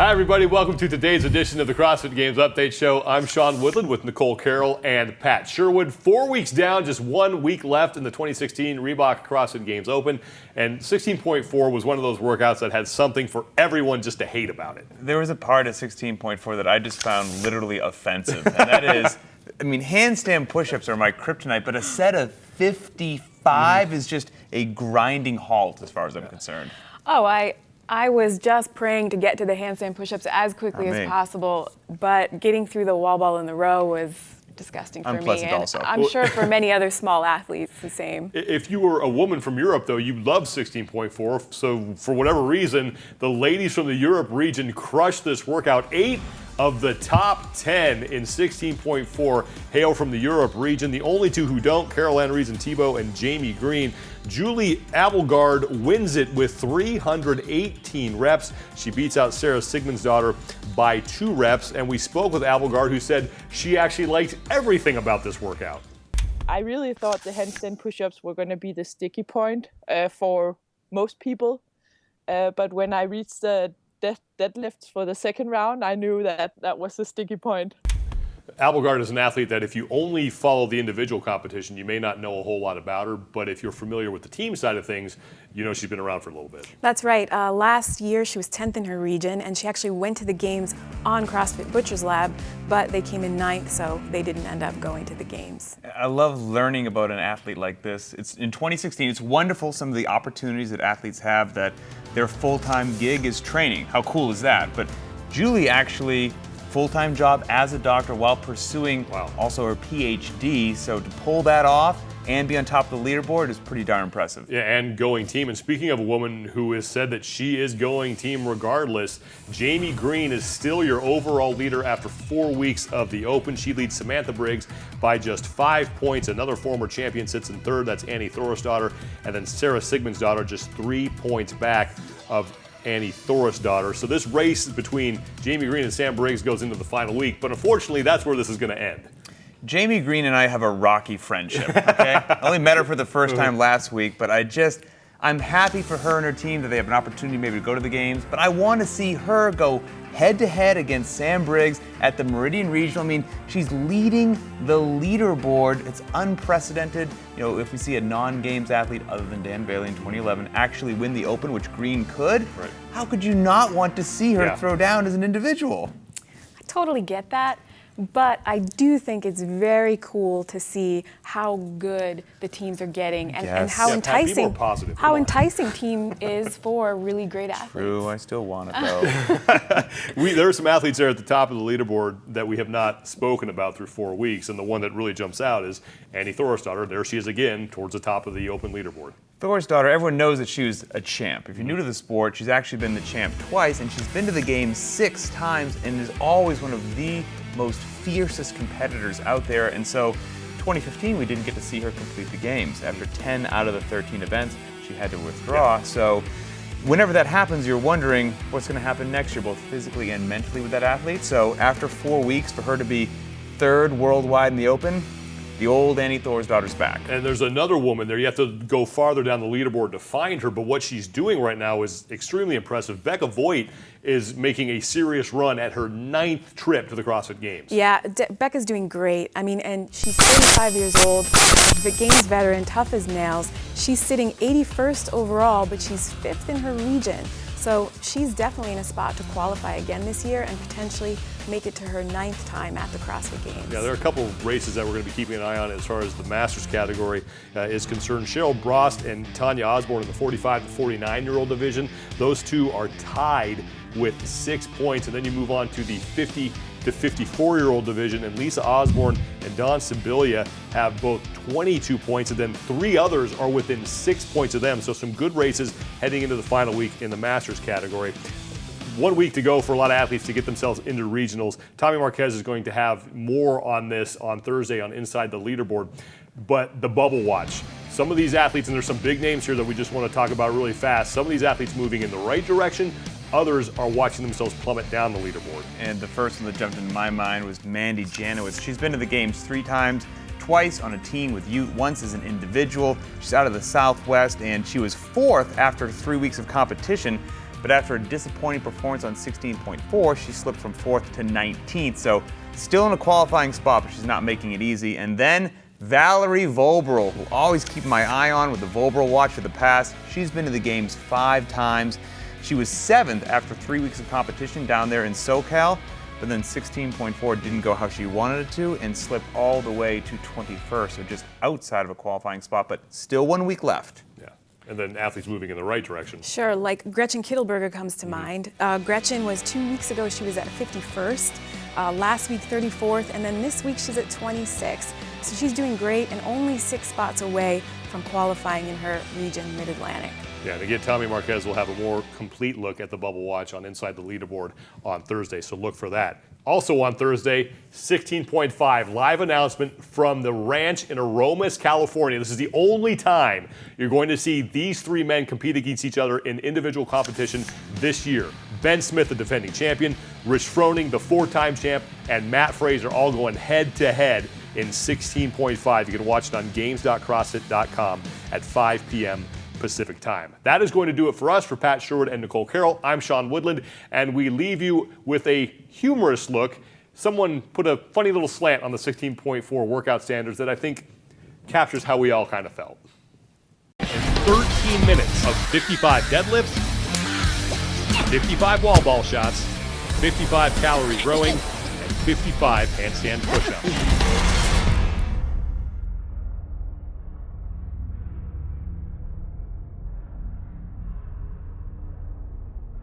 Hi, everybody. Welcome to today's edition of the CrossFit Games Update Show. I'm Sean Woodland with Nicole Carroll and Pat Sherwood. 4 weeks down, just 1 week left in the 2016 Reebok CrossFit Games Open. And 16.4 was one of those workouts that had something for everyone just to hate about it. There was a part of 16.4 that I just found literally offensive. And that is, handstand push-ups are my kryptonite, but a set of 55 is just a grinding halt as far as I'm concerned. Oh, I was just praying to get to the handstand push-ups as quickly as possible, but getting through the wall ball in the row was disgusting for me. And also. I'm sure for many other small athletes the same. If you were a woman from Europe, though, you love 16.4. So for whatever reason, the ladies from the Europe region crushed this workout. 8 of the top 10 in 16.4 hail from the Europe region. The only two who don't, Carol Ann Reason-Thibault and Jamie Green. Julie Abelgard wins it with 318 reps. She beats out Sarah Sigmundsdottir by 2 reps. And we spoke with Abelgard, who said she actually liked everything about this workout. I really thought the handstand push-ups were going to be the sticky point for most people. But when I reached the deadlifts for the second round, I knew that was the sticky point. Abelgard is an athlete that if you only follow the individual competition, you may not know a whole lot about her, but if you're familiar with the team side of things, you know she's been around for a little bit. That's right. Last year she was 10th in her region, and she actually went to the games on CrossFit Butcher's Lab, but they came in 9th, so they didn't end up going to the games. I love learning about an athlete like this. It's in 2016, it's wonderful some of the opportunities that athletes have that their full-time gig is training. How cool is that? But Julie actually full-time job as a doctor while pursuing also her PhD. So to pull that off and be on top of the leaderboard is pretty darn impressive. Yeah, and going team. And speaking of a woman who has said that she is going team regardless, Jamie Green is still your overall leader after 4 weeks of the Open. She leads Samantha Briggs by just 5 points. Another former champion sits in third. That's Annie Thorisdottir. And then Sarah Sigmundsdottir just 3 points back of Annie Thorisdottir. So this race between Jamie Green and Sam Briggs goes into the final week, but unfortunately that's where this is going to end. Jamie Green and I have a rocky friendship, okay? I only met her for the first time last week, but I'm happy for her and her team that they have an opportunity maybe to go to the games, but I want to see her go head-to-head against Sam Briggs at the Meridian Regional. She's leading the leaderboard. It's unprecedented. If we see a non-games athlete other than Dan Bailey in 2011 actually win the Open, which Green could, how could you not want to see her throw down as an individual? I totally get that. But I do think it's very cool to see how good the teams are getting and how enticing team is for really great athletes. True, I still want it though. There are some athletes there at the top of the leaderboard that we have not spoken about through 4 weeks, and the one that really jumps out is Annie Thorisdottir. There she is again towards the top of the Open leaderboard. Thorisdottir, everyone knows that she was a champ. If you're new to the sport, she's actually been the champ twice, and she's been to the games 6 times and is always one of the most fiercest competitors out there. And so 2015 we didn't get to see her complete the games. After 10 out of the 13 events, she had to withdraw. So whenever that happens, you're wondering what's going to happen next year, both physically and mentally with that athlete. So after 4 weeks, for her to be 3rd worldwide in the Open, the old Annie Thorisdottir's back. And there's another woman there. You have to go farther down the leaderboard to find her, but what she's doing right now is extremely impressive. Becca Voigt is making a serious run at her 9th trip to the CrossFit Games. Yeah, Becca's doing great. And she's 35 years old, the Games veteran, tough as nails. She's sitting 81st overall, but she's 5th in her region. So she's definitely in a spot to qualify again this year and potentially make it to her 9th time at the CrossFit Games. Yeah, there are a couple of races that we're going to be keeping an eye on as far as the Masters category is concerned. Cheryl Brost and Tanya Osborne in the 45 to 49-year-old division. Those two are tied with 6 points, and then you move on to the 50 to 54-year-old division, and Lisa Osborne and Dawn Sibilia have both 22 points, and then 3 others are within 6 points of them. So some good races heading into the final week in the Masters category. 1 week to go for a lot of athletes to get themselves into regionals. Tommy Marquez is going to have more on this on Thursday on Inside the Leaderboard. But the bubble watch. Some of these athletes, and there's some big names here that we just want to talk about really fast. Some of these athletes moving in the right direction. Others are watching themselves plummet down the leaderboard. And the first one that jumped into my mind was Mandy Janowitz. She's been to the games 3 times, twice on a team with youth, once as an individual. She's out of the Southwest, and she was 4th after 3 weeks of competition. but after a disappointing performance on 16.4, she slipped from 4th to 19th. So still in a qualifying spot, but she's not making it easy. And then Valerie Volbrel, who always keep my eye on with the Volbrel watch for the past. She's been to the games 5 times. She was 7th after 3 weeks of competition down there in SoCal, but then 16.4 didn't go how she wanted it to and slipped all the way to 21st, so just outside of a qualifying spot, but still 1 week left. Yeah. And then athletes moving in the right direction. Sure, like Gretchen Kittelberger comes to mind. Gretchen was 2 weeks ago, she was at 51st. Last week, 34th, and then this week she's at 26th. So she's doing great and only 6 spots away from qualifying in her region, Mid-Atlantic. Yeah, and again, Tommy Marquez will have a more complete look at the bubble watch on Inside the Leaderboard on Thursday, so look for that. Also on Thursday, 16.5, live announcement from the ranch in Aromas, California. This is the only time you're going to see these 3 men compete against each other in individual competition this year. Ben Smith, the defending champion, Rich Froning, the 4-time champ, and Matt Fraser all going head-to-head in 16.5. You can watch it on games.crossfit.com at 5 p.m. Pacific time. That is going to do it for us. For Pat Sherwood and Nicole Carroll, I'm Sean Woodland, and we leave you with a humorous look. Someone put a funny little slant on the 16.4 workout standards that I think captures how we all kind of felt. In 13 minutes of 55 deadlifts, 55 wall ball shots, 55 calories rowing, and 55 handstand push-ups.